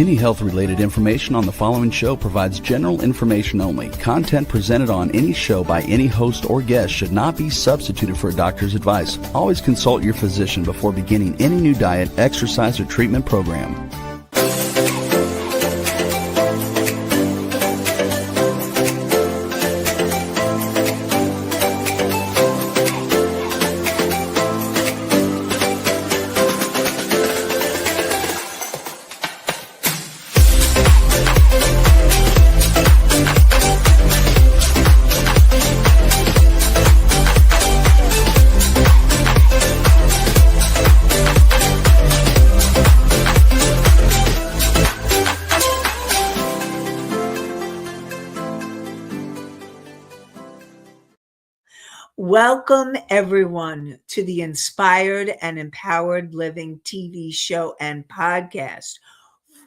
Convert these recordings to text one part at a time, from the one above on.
Any health-related information on the following show provides general information only. Content presented on any show by any host or guest should not be substituted for a doctor's advice. Always consult your physician before beginning any new diet, exercise, or treatment program. Welcome, everyone, to the Inspired and Empowered Living TV show and podcast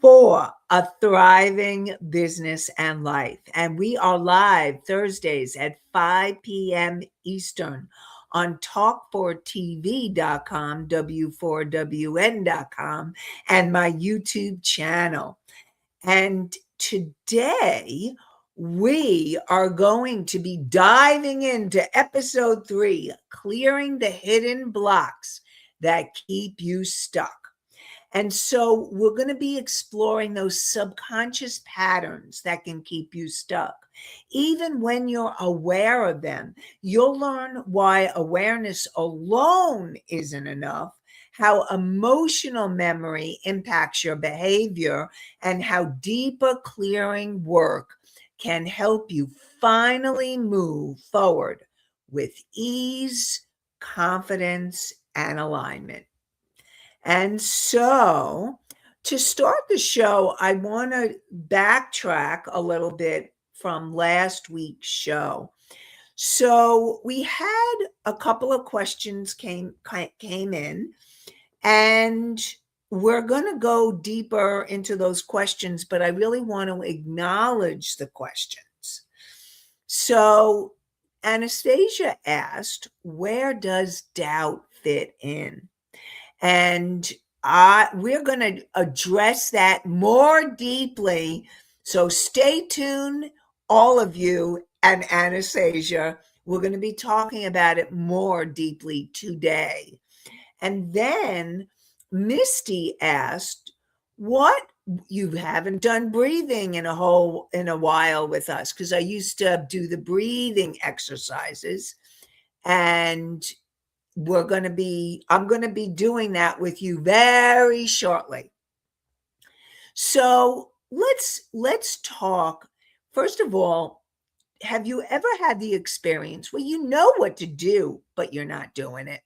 for a thriving business and life. And we are live Thursdays at 5 p.m. Eastern on talk4tv.com, w4wn.com, and my YouTube channel. And today, we are going to be diving into episode 3, clearing the hidden blocks that keep you stuck. And so we're going to be exploring those subconscious patterns that can keep you stuck. Even when you're aware of them, you'll learn why awareness alone isn't enough, how emotional memory impacts your behavior, and how deeper clearing work can help you finally move forward with ease, confidence, and alignment. And so to start the show, I want to backtrack a little bit from last week's show. So we had a couple of questions came in, and we're going to go deeper into those questions, but I really want to acknowledge the questions. So Anastasia asked, where does doubt fit in? And we're going to address that more deeply. So stay tuned, all of you, and Anastasia. We're going to be talking about it more deeply today. And then Misty asked, what, you haven't done breathing in a while with us, because I used to do the breathing exercises, and I'm going to be doing that with you very shortly. So let's talk. First of all, have you ever had the experience where you know what to do, but you're not doing it?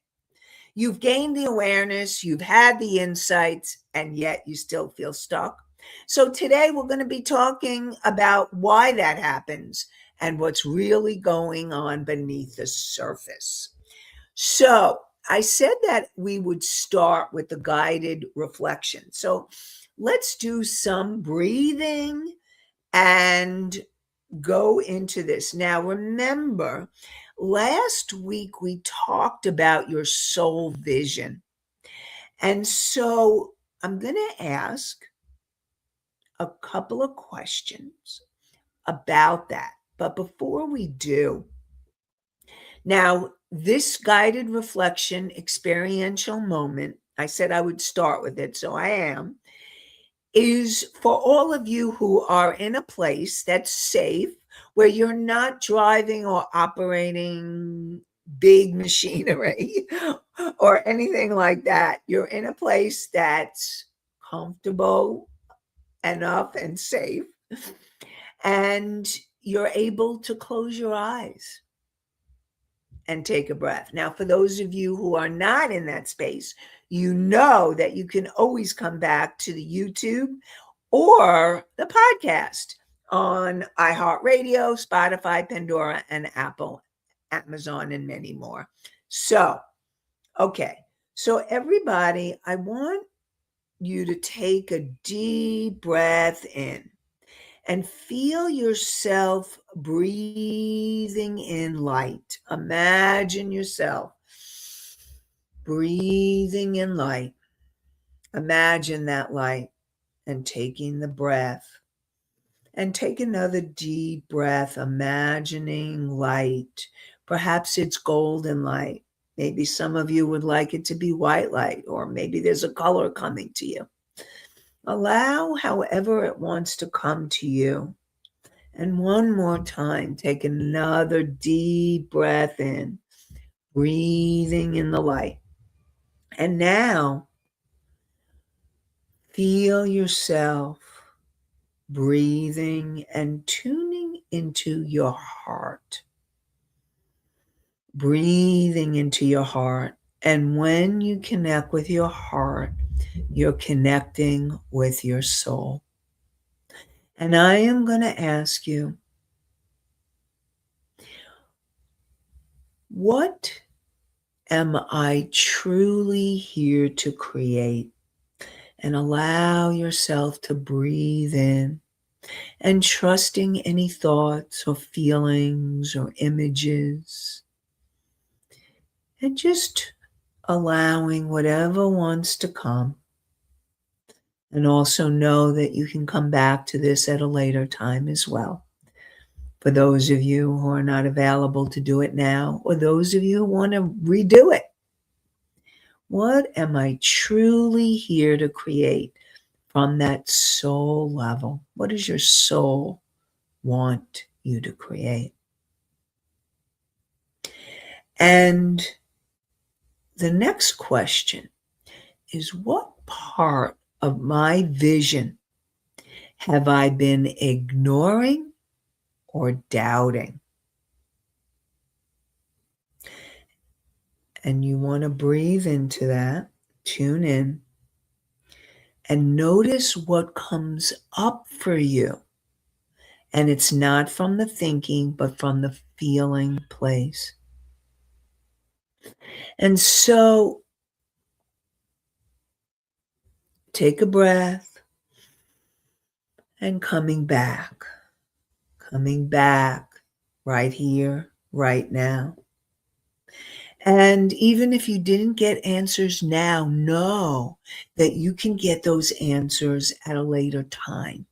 You've gained the awareness, you've had the insights, and yet you still feel stuck. So today we're going to be talking about why that happens and what's really going on beneath the surface. So I said that we would start with the guided reflection. So let's do some breathing and go into this. Now, remember, last week we talked about your soul vision. And so I'm going to ask a couple of questions about that. But before we do, now this guided reflection experiential moment, I said I would start with it, so I am, is for all of you who are in a place that's safe, where you're not driving or operating big machinery or anything like that. You're in a place that's comfortable enough and safe, and you're able to close your eyes and take a breath. Now, for those of you who are not in that space, you know that you can always come back to the YouTube or the podcast on iHeartRadio, Spotify, Pandora, and Apple, Amazon, and many more. So, okay. So everybody, I want you to take a deep breath in and feel yourself breathing in light. Imagine yourself breathing in light. Imagine that light. and taking the breath. And take another deep breath, imagining light. Perhaps it's golden light. Maybe some of you would like it to be white light, or maybe there's a color coming to you. Allow however it wants to come to you. And one more time, take another deep breath in, breathing in the light. And now, feel yourself breathing and tuning into your heart. Breathing into your heart. And when you connect with your heart, you're connecting with your soul. And I am going to ask you, what am I truly here to create? And allow yourself to breathe in and trusting any thoughts or feelings or images. And just allowing whatever wants to come. And also know that you can come back to this at a later time as well. For those of you who are not available to do it now, or those of you who want to redo it. What am I truly here to create from that soul level? What does your soul want you to create? And the next question is, what part of my vision have I been ignoring or doubting? And you want to breathe into that, tune in, and notice what comes up for you. And it's not from the thinking, but from the feeling place. And so take a breath and coming back right here, right now. And even if you didn't get answers now, know that you can get those answers at a later time.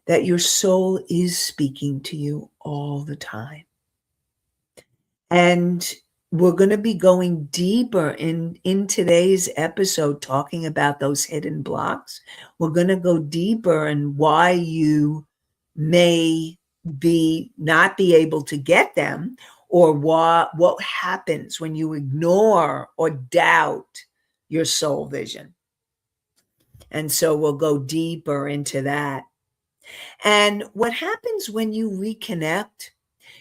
That your soul is speaking to you all the time. And we're going to be going deeper in today's episode, talking about those hidden blocks. We're going to go deeper in why you may not be able to get them, or what happens when you ignore or doubt your soul vision. And so we'll go deeper into that. And what happens when you reconnect,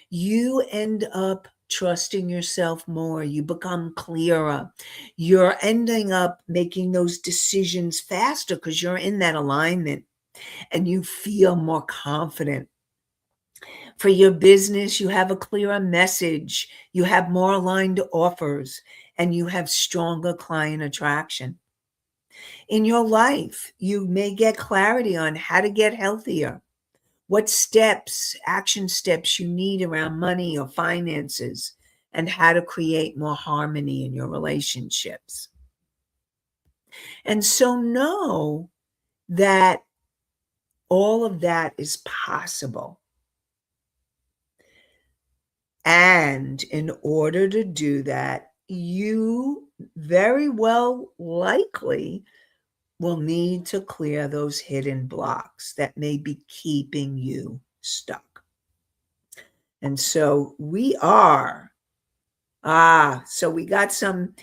you end up trusting yourself more. You become clearer. You're ending up making those decisions faster because you're in that alignment and you feel more confident. For your business, you have a clearer message. You have more aligned offers and you have stronger client attraction. In your life, you may get clarity on how to get healthier. What steps, action steps you need around money or finances, and how to create more harmony in your relationships. And so know that all of that is possible. And in order to do that, you very well likely will need to clear those hidden blocks that may be keeping you stuck. And so we got some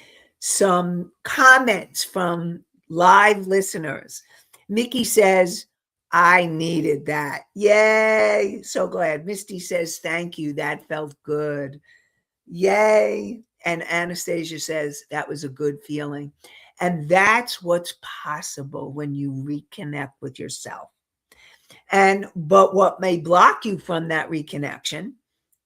comments from live listeners. Mickey says, I needed that. Yay. So glad. Misty says, thank you. That felt good. Yay. And Anastasia says, that was a good feeling. And that's what's possible when you reconnect with yourself. But what may block you from that reconnection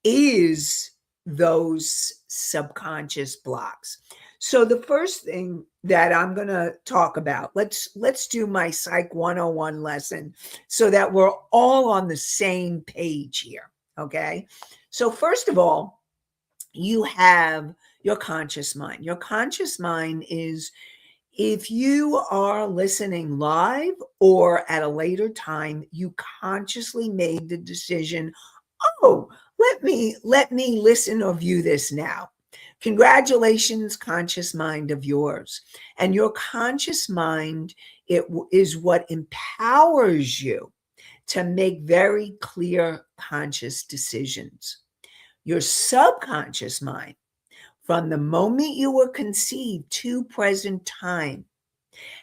is those subconscious blocks. So the first thing that I'm going to talk about, let's do my Psych 101 lesson so that we're all on the same page here, okay? So first of all, you have your conscious mind. Your conscious mind is If you are listening live or at a later time, you consciously made the decision, oh, let me listen or view this now. Congratulations, conscious mind of yours. And your conscious mind, is what empowers you to make very clear conscious decisions. Your subconscious mind, from the moment you were conceived to present time,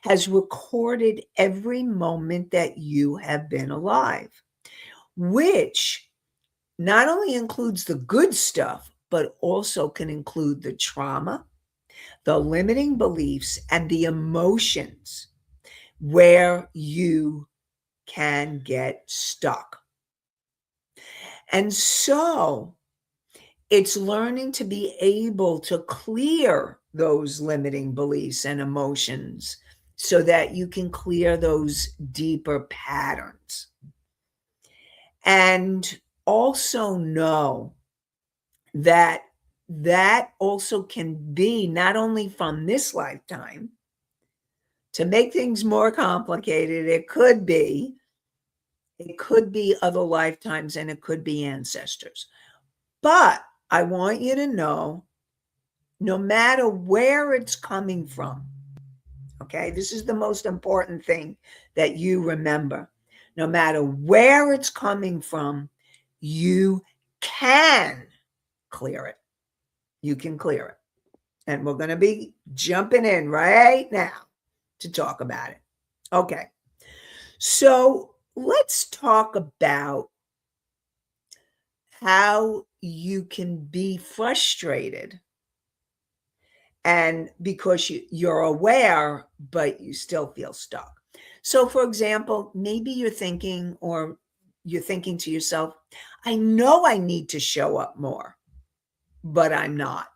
has recorded every moment that you have been alive, which not only includes the good stuff, but also can include the trauma, the limiting beliefs, and the emotions where you can get stuck. And so it's learning to be able to clear those limiting beliefs and emotions so that you can clear those deeper patterns. And also know that that also can be not only from this lifetime. To make things more complicated, it could be other lifetimes, and it could be ancestors. But I want you to know, no matter where it's coming from, okay, this is the most important thing that you remember. No matter where it's coming from, you can clear it. You can clear it. And we're going to be jumping in right now to talk about it. Okay. So let's talk about how you can be frustrated, and because you're aware, but you still feel stuck. So, for example, maybe you're thinking to yourself, I know I need to show up more, but I'm not.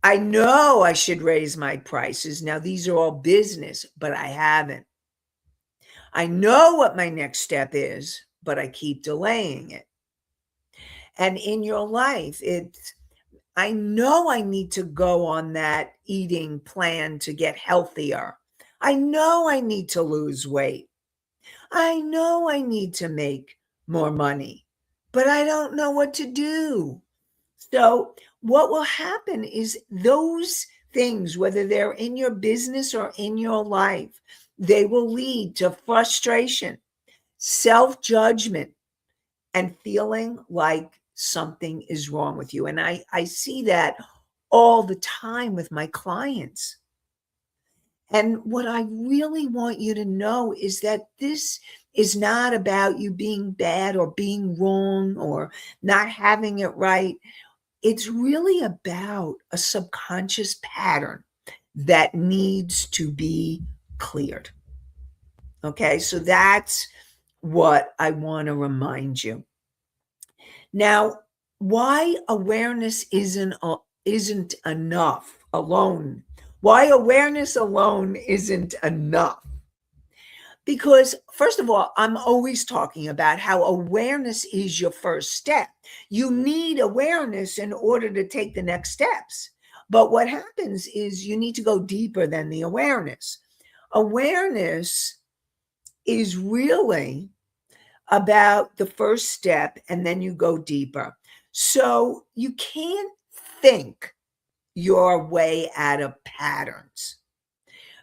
I know I should raise my prices. Now, these are all business, but I haven't. I know what my next step is, but I keep delaying it. And in your life, I know I need to go on that eating plan to get healthier. I know I need to lose weight. I know I need to make more money, but I don't know what to do. So, what will happen is those things, whether they're in your business or in your life, they will lead to frustration, self-judgment, and feeling like something is wrong with you. And I see that all the time with my clients. And what I really want you to know is that this is not about you being bad or being wrong or not having it right. It's really about a subconscious pattern that needs to be cleared. Okay, so that's what I want to remind you. Now, why awareness isn't enough alone? Why awareness alone isn't enough? Because, first of all, I'm always talking about how awareness is your first step. You need awareness in order to take the next steps. But what happens is you need to go deeper than the awareness. Awareness is really about the first step, and then you go deeper. So you can't think your way out of patterns,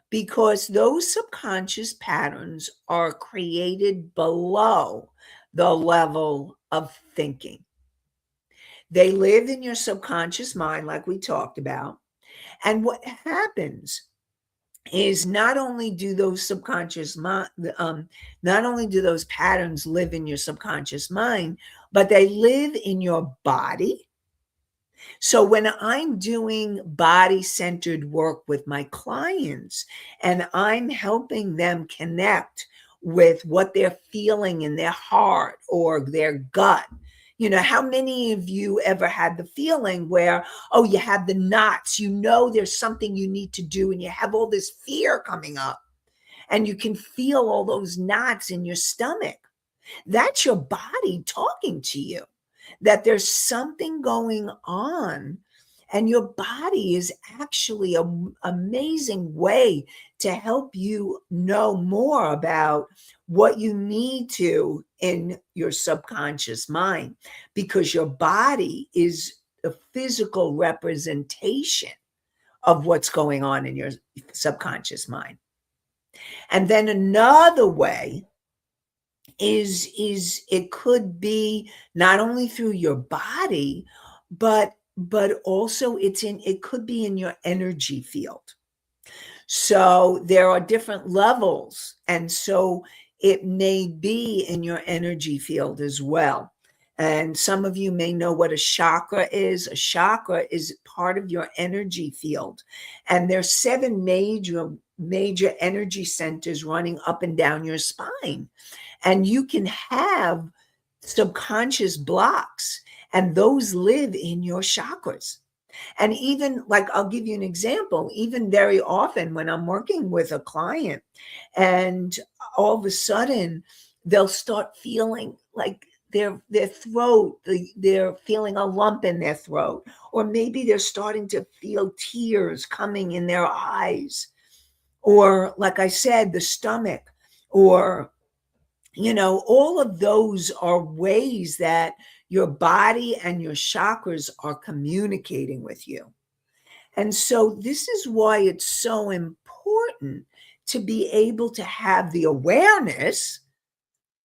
because those subconscious patterns are created below the level of thinking. They live in your subconscious mind, like we talked about. And what happens is not only do those patterns live in your subconscious mind, but they live in your body. So when I'm doing body-centered work with my clients and I'm helping them connect with what they're feeling in their heart or their gut, how many of you ever had the feeling where, oh, you have the knots, there's something you need to do, and you have all this fear coming up, and you can feel all those knots in your stomach? That's your body talking to you that there's something going on, And your body is actually an amazing way to help you know more about what you need to in your subconscious mind, because your body is a physical representation of what's going on in your subconscious mind. And then another way is it could be not only through your body, but also it could be in your energy field. So there are different levels, and so it may be in your energy field as well. And some of you may know what a chakra is. A chakra is part of your energy field, and there's 7 major energy centers running up and down your spine. And you can have subconscious blocks, and those live in your chakras. And even, like, I'll give you an example. Even very often when I'm working with a client, and all of a sudden they'll start feeling like their throat, they're feeling a lump in their throat, or maybe they're starting to feel tears coming in their eyes, or like I said, the stomach, or all of those are ways that your body and your chakras are communicating with you. And so this is why it's so important to be able to have the awareness.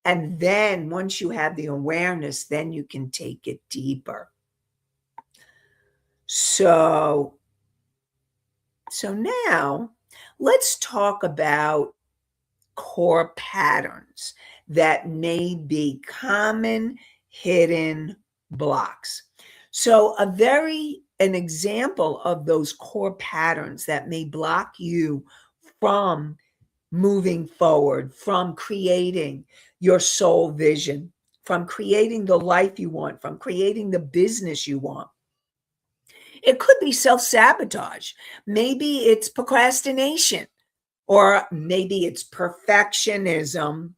And then once you have the awareness, then you can take it deeper. So now let's talk about core patterns that may be common hidden blocks. So an example of those core patterns that may block you from moving forward, from creating your soul vision, from creating the life you want, from creating the business you want. It could be self-sabotage. Maybe it's procrastination, or maybe it's perfectionism.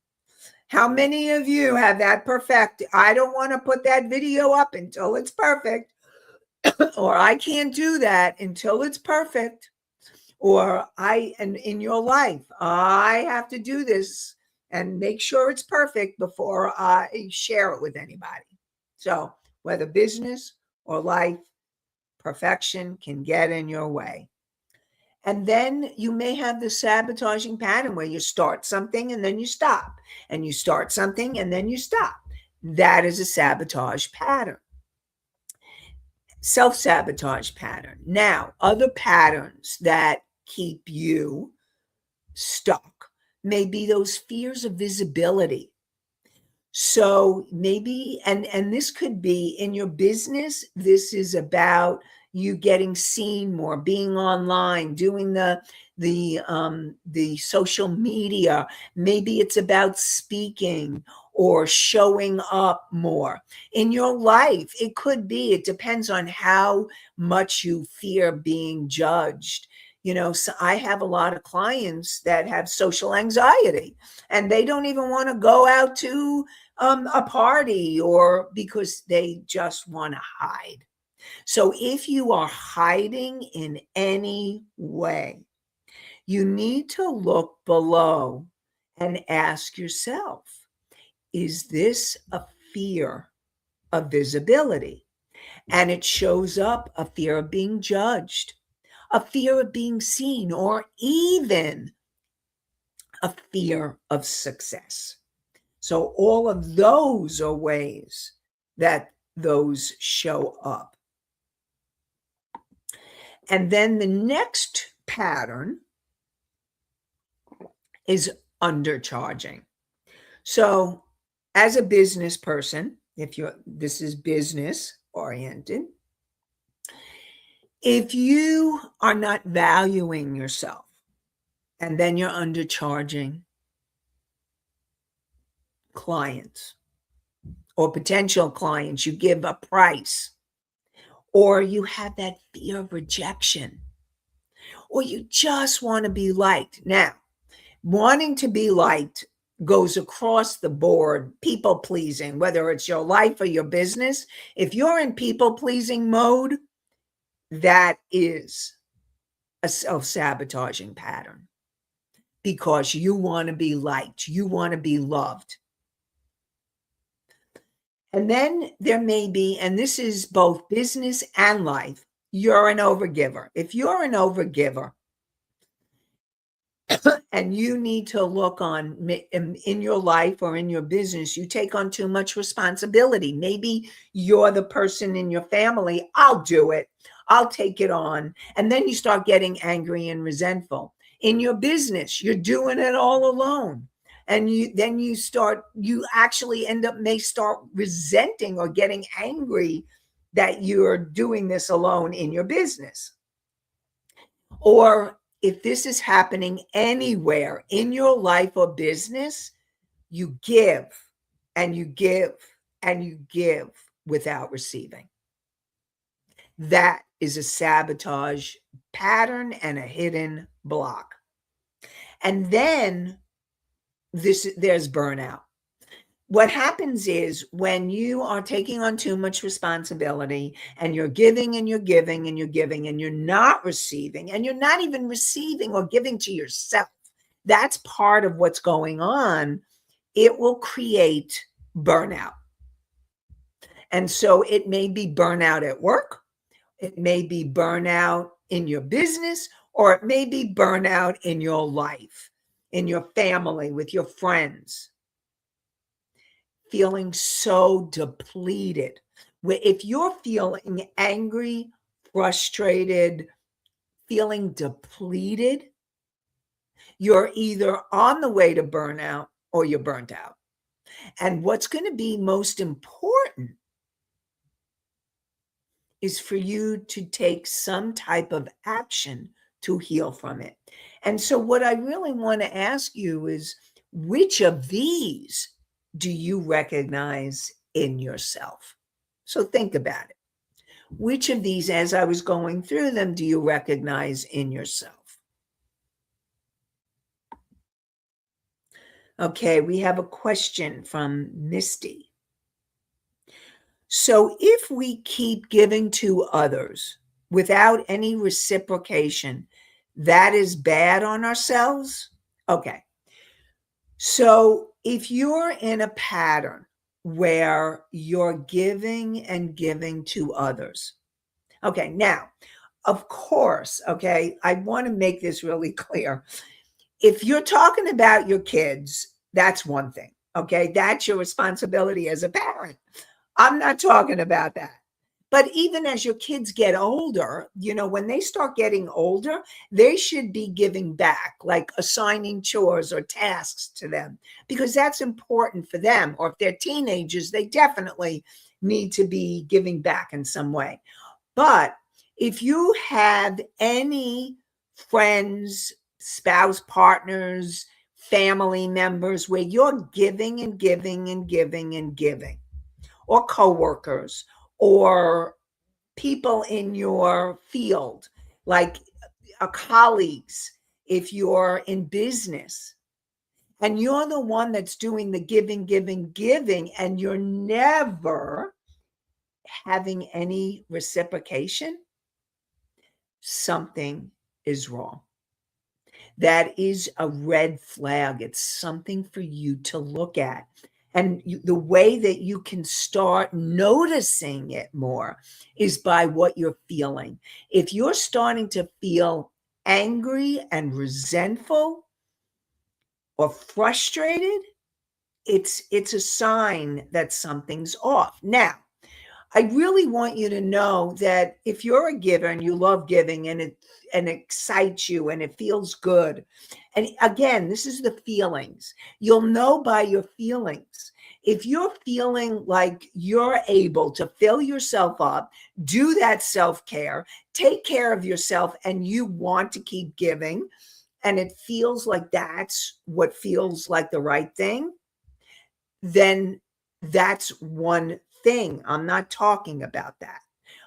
How many of you have that perfect? I don't want to put that video up until it's perfect, or I can't do that until it's perfect, or and in your life, I have to do this and make sure it's perfect before I share it with anybody. So whether business or life, perfection can get in your way. And then you may have the sabotaging pattern where you start something and then you stop, and you start something and then you stop. That is a sabotage pattern. Self-sabotage pattern. Now, other patterns that keep you stuck may be those fears of visibility. So maybe, and this could be in your business, this is about you getting seen more, being online, doing the social media. Maybe it's about speaking or showing up more. In your life, it depends on how much you fear being judged. So I have a lot of clients that have social anxiety, and they don't even want to go out to a party, or because they just want to hide. So if you are hiding in any way, you need to look below and ask yourself, is this a fear of visibility? And it shows up a fear of being judged, a fear of being seen, or even a fear of success. So all of those are ways that those show up. And then the next pattern is undercharging. So as a business person, this is business oriented, if you are not valuing yourself and then you're undercharging clients or potential clients, you give a price, or you have that fear of rejection, or you just want to be liked. Now, wanting to be liked goes across the board. People pleasing, whether it's your life or your business. If you're in people pleasing mode, that is a self-sabotaging pattern, because you want to be liked, you want to be loved. And then there may be, and this is both business and life, you're an overgiver. If you're an overgiver, and you need to look on in your life or in your business, you take on too much responsibility. Maybe you're the person in your family, I'll do it, I'll take it on. And then you start getting angry and resentful. In your business, you're doing it all alone. And you actually may start resenting or getting angry that you're doing this alone in your business. Or if this is happening anywhere in your life or business, you give and you give and you give without receiving. That is a sabotage pattern and a hidden block. And then there's burnout. What happens is when you are taking on too much responsibility and you're giving and you're giving and you're giving and you're not receiving, and you're not even receiving or giving to yourself, that's part of what's going on. It will create burnout. And so it may be burnout at work, it may be burnout in your business, or it may be burnout in your life, in your family, with your friends. Feeling so depleted. If you're feeling angry, frustrated, feeling depleted, you're either on the way to burnout or you're burnt out. And what's going to be most important is for you to take some type of action to heal from it. And so what I really want to ask you is, which of these do you recognize in yourself? So think about it. Which of these, as I was going through them, do you recognize in yourself? Okay, we have a question from Misty. So if we keep giving to others without any reciprocation, that is bad on ourselves? Okay. So if you're in a pattern where you're giving and giving to others, okay, now, of course, okay, I want to make this really clear. If you're talking about your kids, that's one thing, okay? That's your responsibility as a parent. I'm not talking about that. But even as your kids get older, when they start getting older, they should be giving back, like assigning chores or tasks to them, because that's important for them. Or if they're teenagers, they definitely need to be giving back in some way. But if you have any friends, spouse, partners, family members where you're giving and giving and giving and giving, or coworkers, or people in your field, like colleagues, if you're in business, and you're the one that's doing the giving, giving, giving, and you're never having any reciprocation, something is wrong. That is a red flag. It's something for you to look at. And the way that you can start noticing it more is by what you're feeling. If you're starting to feel angry and resentful or frustrated, it's a sign that something's off. Now, I really want you to know that if you're a giver and you love giving and it excites you and it feels good, and again, this is the feelings. You'll know by your feelings. If you're feeling like you're able to fill yourself up, do that self-care, take care of yourself, and you want to keep giving, and it feels like that's what feels like the right thing, then that's one thing. I'm not talking about that.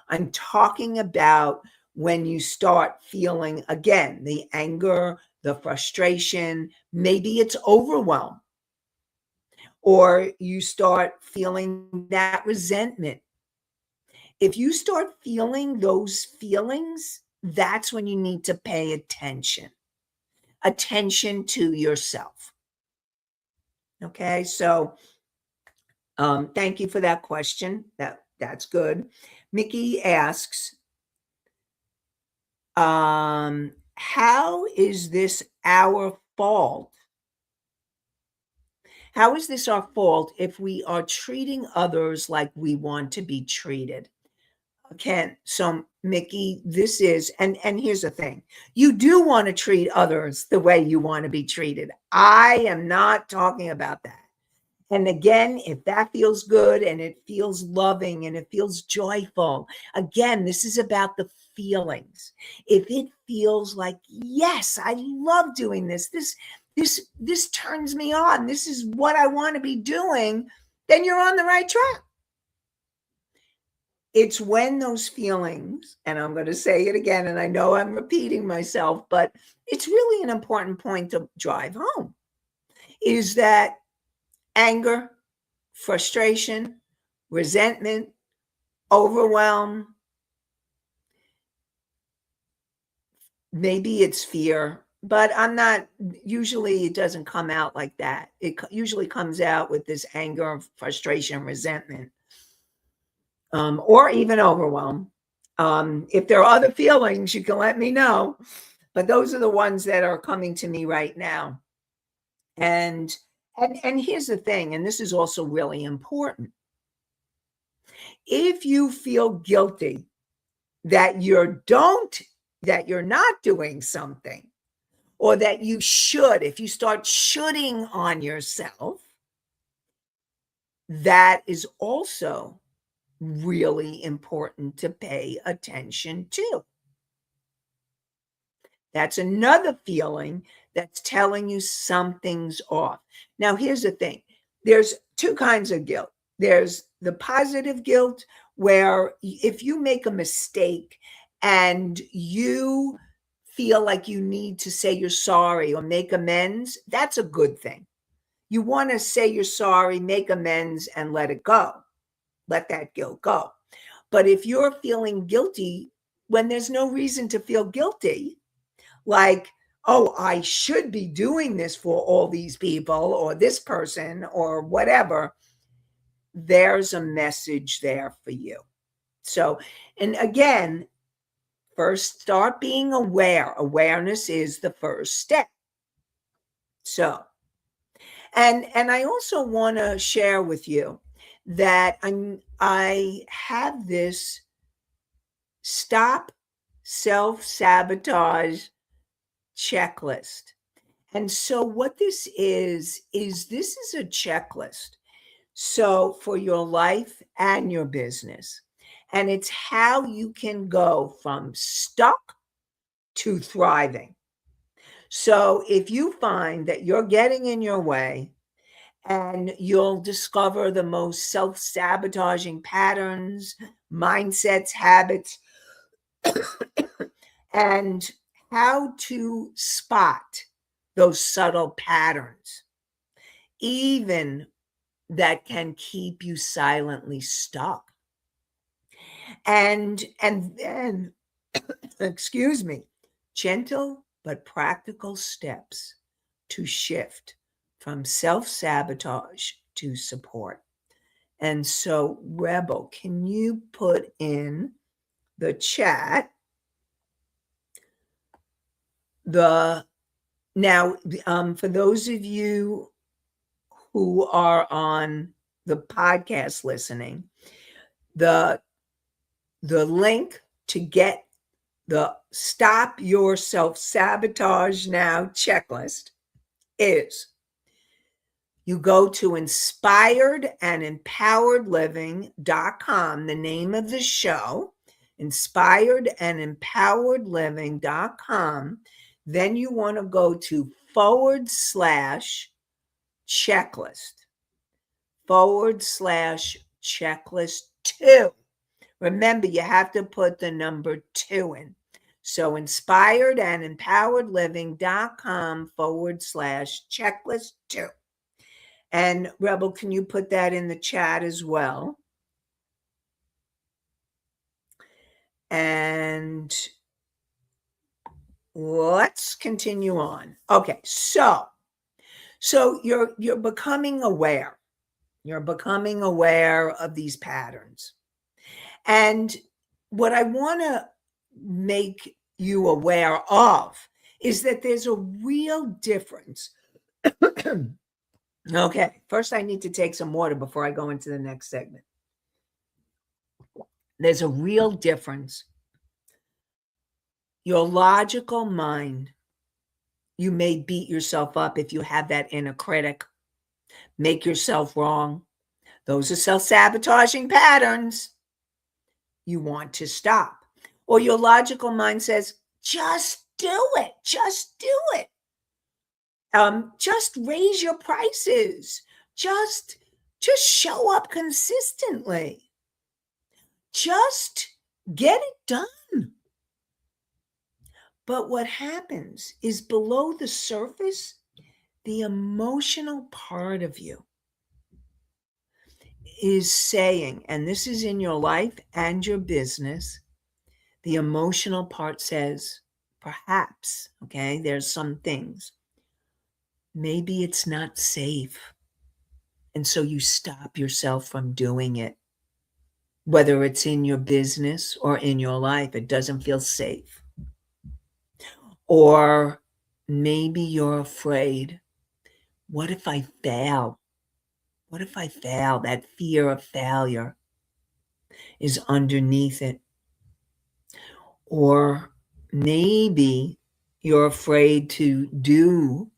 I'm talking about when you start feeling, again, the anger, the frustration, maybe it's overwhelm, or you start feeling that resentment. If you start feeling those feelings, that's when you need to pay attention to yourself. Okay, so thank you for that question. That's good. Mickey asks, how is this our fault? How is this our fault if we are treating others like we want to be treated? Ken, so Mickey, this is, and here's the thing. You do want to treat others the way you want to be treated. I am not talking about that. And again, if that feels good and it feels loving and it feels joyful, again, this is about the feelings. If it feels like, yes, I love doing this turns me on. This is what I want to be doing, then you're on the right track. It's when those feelings, and I'm going to say it again, and I know I'm repeating myself, but it's really an important point to drive home, is that anger, frustration, resentment, overwhelm, maybe it's fear, but usually it doesn't come out like that. It usually comes out with this anger, frustration, resentment, or even overwhelm. If there are other feelings, you can let me know, but those are the ones that are coming to me right now. And here's the thing, and this is also really important. If you feel guilty that you're not doing something, or that you should, if you start shoulding on yourself, that is also really important to pay attention to. That's another feeling that's telling you something's off. Now, here's the thing. There's two kinds of guilt. There's the positive guilt, where if you make a mistake and you feel like you need to say you're sorry or make amends, that's a good thing. You want to say you're sorry, make amends, and let it go. Let that guilt go. But if you're feeling guilty when there's no reason to feel guilty, like, oh, I should be doing this for all these people or this person or whatever, there's a message there for you. So, and again, first start being aware. Awareness is the first step. So, and I also want to share with you that I have this stop self-sabotage checklist. And so what this is this is a checklist. So for your life and your business. And it's how you can go from stuck to thriving. So if you find that you're getting in your way, and you'll discover the most self-sabotaging patterns, mindsets, habits, and how to spot those subtle patterns, even that can keep you silently stuck. And then, excuse me, gentle but practical steps to shift from self-sabotage to support. And so, Rebel, can you put in the chat for those of you who are on the podcast listening, the link to get the Stop Your Self-Sabotage Now checklist is you go to inspiredandempoweredliving.com, the name of the show, inspiredandempoweredliving.com. Then you want to go to /checklist 2. Remember, you have to put the number 2 in. So inspiredandempoweredliving.com /checklist 2. And Rebel, can you put that in the chat as well? And let's continue on. Okay, so you're becoming aware. You're becoming aware of these patterns. And what I want to make you aware of is that there's a real difference. Okay, first I need to take some water before I go into the next segment. There's a real difference. Your logical mind, you may beat yourself up if you have that inner critic, make yourself wrong. Those are self-sabotaging patterns you want to stop. Or your logical mind says, just do it. Just do it. Just raise your prices. Just show up consistently. Just get it done. But what happens is below the surface, the emotional part of you is saying, and this is in your life and your business, the emotional part says, perhaps, okay, there's some things. Maybe it's not safe. And so you stop yourself from doing it. Whether it's in your business or in your life, it doesn't feel safe. Or maybe you're afraid, what if I fail? What if I fail? That fear of failure is underneath it. Or maybe you're afraid to do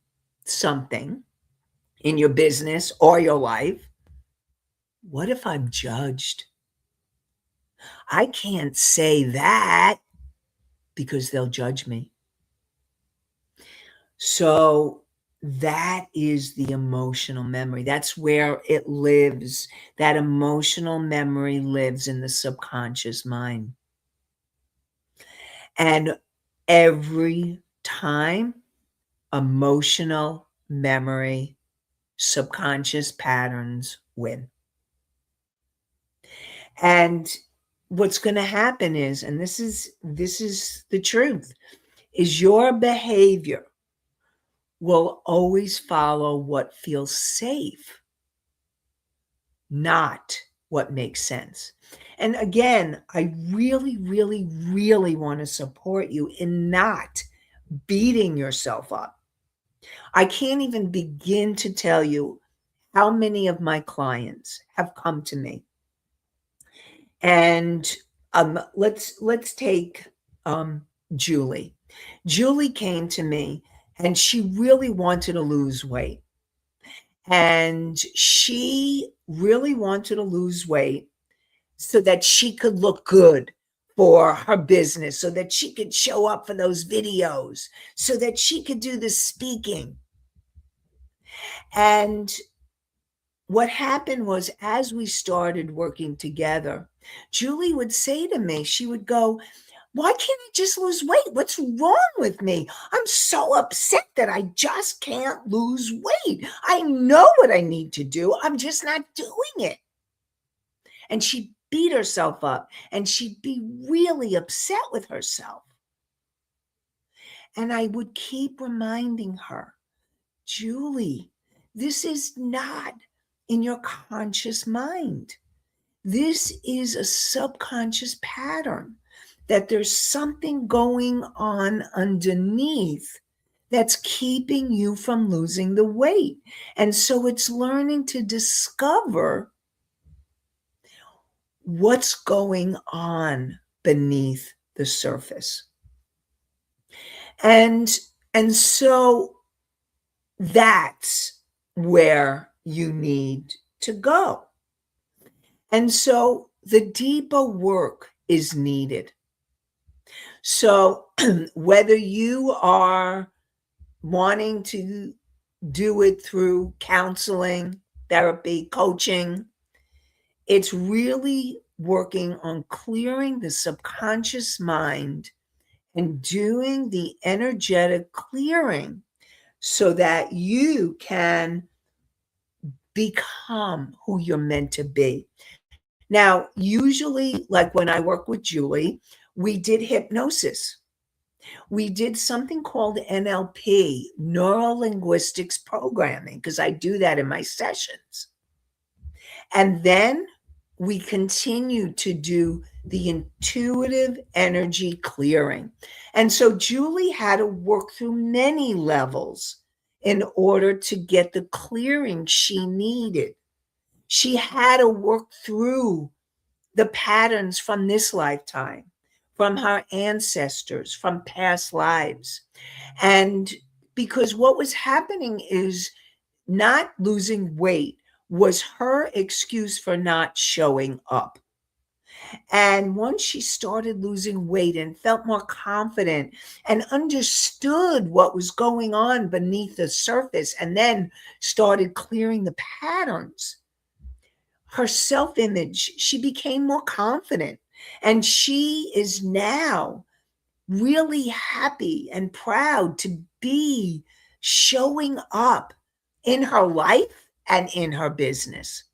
something in your business or your life. What if I'm judged? I can't say that because they'll judge me. So that is the emotional memory. That's where it lives. That emotional memory lives in the subconscious mind. And every time, emotional memory, subconscious patterns win. And what's going to happen is, and this is the truth, is your behavior will always follow what feels safe, not what makes sense. And again, I really, really, really want to support you in not beating yourself up. I can't even begin to tell you how many of my clients have come to me. And let's take Julie. Julie came to me and she really wanted to lose weight. And she really wanted to lose weight so that she could look good for her business, so that she could show up for those videos, so that she could do the speaking. And what happened was, as we started working together, Julie would say to me, she would go, why can't I just lose weight? What's wrong with me? I'm so upset that I just can't lose weight. I know what I need to do. I'm just not doing it. And she'd beat herself up and she'd be really upset with herself. And I would keep reminding her, Julie, this is not in your conscious mind. This is a subconscious pattern, that there's something going on underneath that's keeping you from losing the weight. And so it's learning to discover what's going on beneath the surface. And so that's where you need to go. And so the deeper work is needed. So whether you are wanting to do it through counseling, therapy, coaching, it's really working on clearing the subconscious mind and doing the energetic clearing so that you can become who you're meant to be. Now, usually, like when I work with Julie, We did hypnosis. We did something called NLP, neuro linguistics programming, because I do that in my sessions. And then we continue to do the intuitive energy clearing. And so Julie had to work through many levels in order to get the clearing she needed. She had to work through the patterns from this lifetime, from her ancestors, from past lives. And because what was happening is not losing weight was her excuse for not showing up. And once she started losing weight and felt more confident and understood what was going on beneath the surface, and then started clearing the patterns, her self image, she became more confident. And she is now really happy and proud to be showing up in her life and in her business.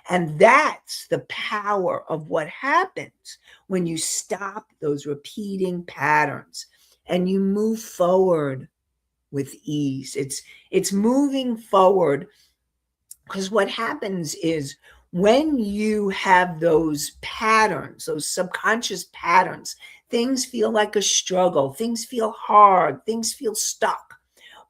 And that's the power of what happens when you stop those repeating patterns and you move forward with ease. It's moving forward, because what happens is when you have those patterns, those subconscious patterns, things feel like a struggle, things feel hard, things feel stuck.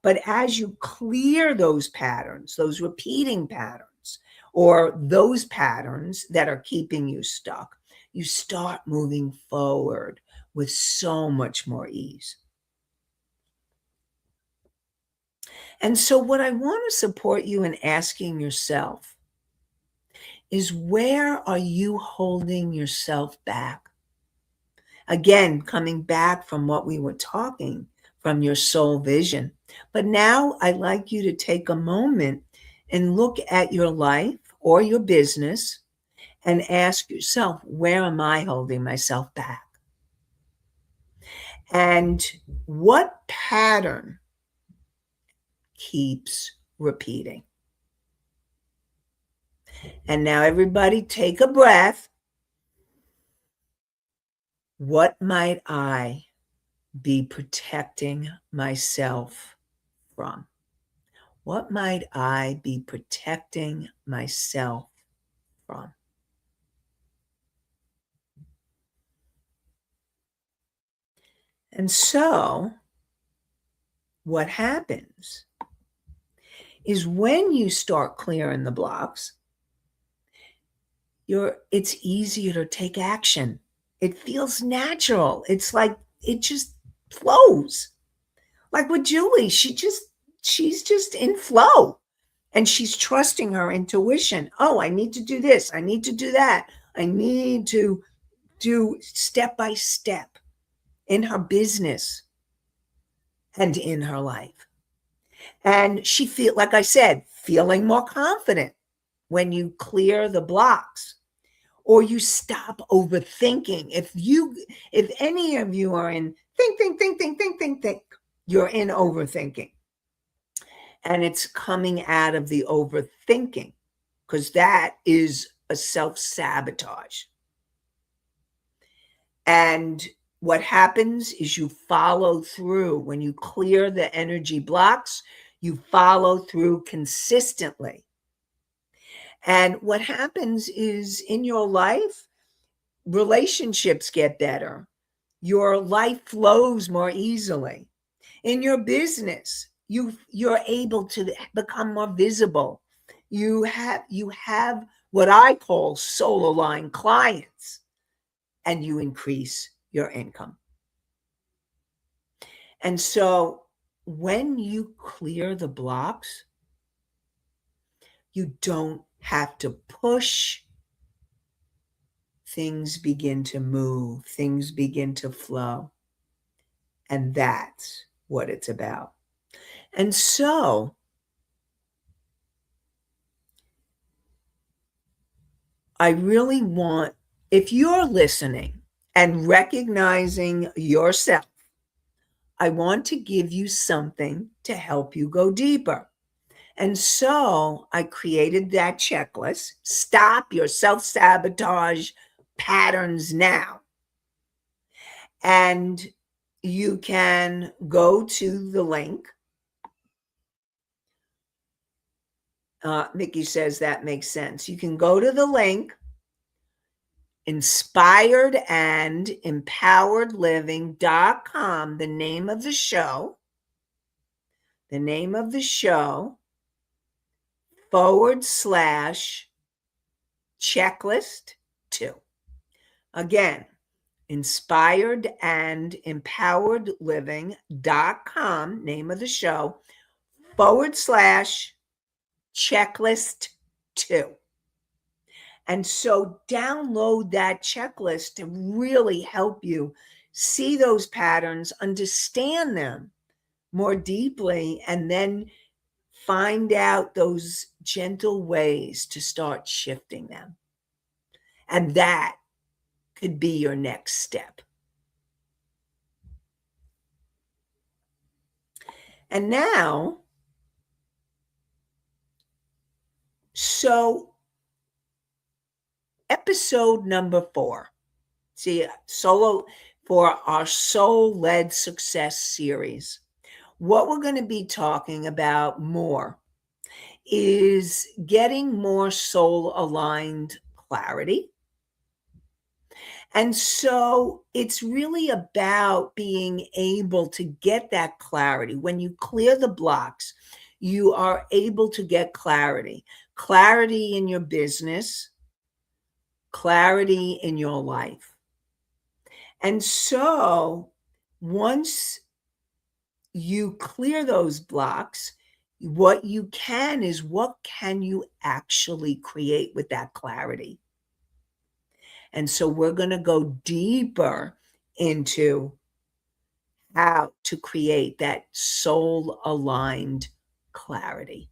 But as you clear those patterns, those repeating patterns, or those patterns that are keeping you stuck, you start moving forward with so much more ease. And so, what I want to support you in asking yourself is, where are you holding yourself back? Again, coming back from what we were talking from your soul vision. But now I'd like you to take a moment and look at your life or your business and ask yourself, where am I holding myself back? And what pattern keeps repeating? And now, everybody, take a breath. What might I be protecting myself from? What might I be protecting myself from? And so, what happens is when you start clearing the blocks, it's easier to take action. It feels natural. It's like it just flows. Like with Julie, she's just in flow, and she's trusting her intuition. Oh, I need to do this. I need to do that. I need to do step by step in her business and in her life. And she like I said, feeling more confident when you clear the blocks or you stop overthinking. If any of you are in think, you're in overthinking. And it's coming out of the overthinking, because that is a self-sabotage. And what happens is you follow through. When you clear the energy blocks, you follow through consistently. And what happens is, in your life, relationships get better. Your life flows more easily. In your business, you're able to become more visible. You have what I call soul aligned clients, and you increase your income. And so when you clear the blocks, you don't have to push. Things begin to move, things begin to flow. And that's what it's about. And so I really want, if you're listening and recognizing yourself, I want to give you something to help you go deeper. And so I created that checklist. Stop your self-sabotage patterns now. And you can go to the link. Mickey says that makes sense. You can go to the link, inspiredandempoweredliving.com, the name of the show, /checklist 2. Again, inspiredandempoweredliving.com, name of the show, /checklist 2. And so download that checklist to really help you see those patterns, understand them more deeply, and then find out those gentle ways to start shifting them. And that could be your next step. And now, so episode number 4. See, solo for our soul-led success series. What we're going to be talking about more is getting more soul-aligned clarity. And so it's really about being able to get that clarity. When you clear the blocks, you are able to get clarity. Clarity in your business, clarity in your life. And so once you clear those blocks, what you can is, what can you actually create with that clarity? And so we're going to go deeper into how to create that soul-aligned clarity.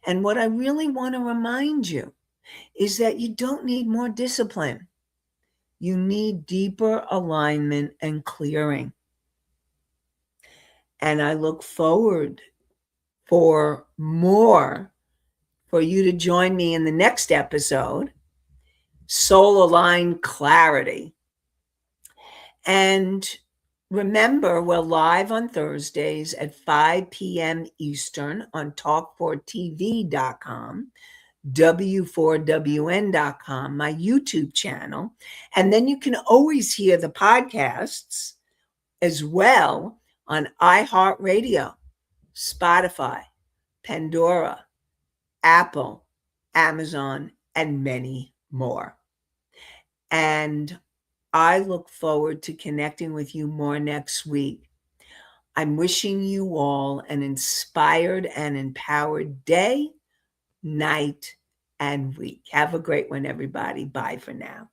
And what I really want to remind you is that you don't need more discipline. You need deeper alignment and clearing. And I look forward for you to join me in the next episode, Soul-Aligned Clarity. And remember, we're live on Thursdays at 5 p.m. Eastern on talk4tv.com, w4wn.com, my YouTube channel. And then you can always hear the podcasts as well on iHeartRadio, Spotify, Pandora, Apple, Amazon, and many more. And I look forward to connecting with you more next week. I'm wishing you all an inspired and empowered day, night, and week. Have a great one, everybody. Bye for now.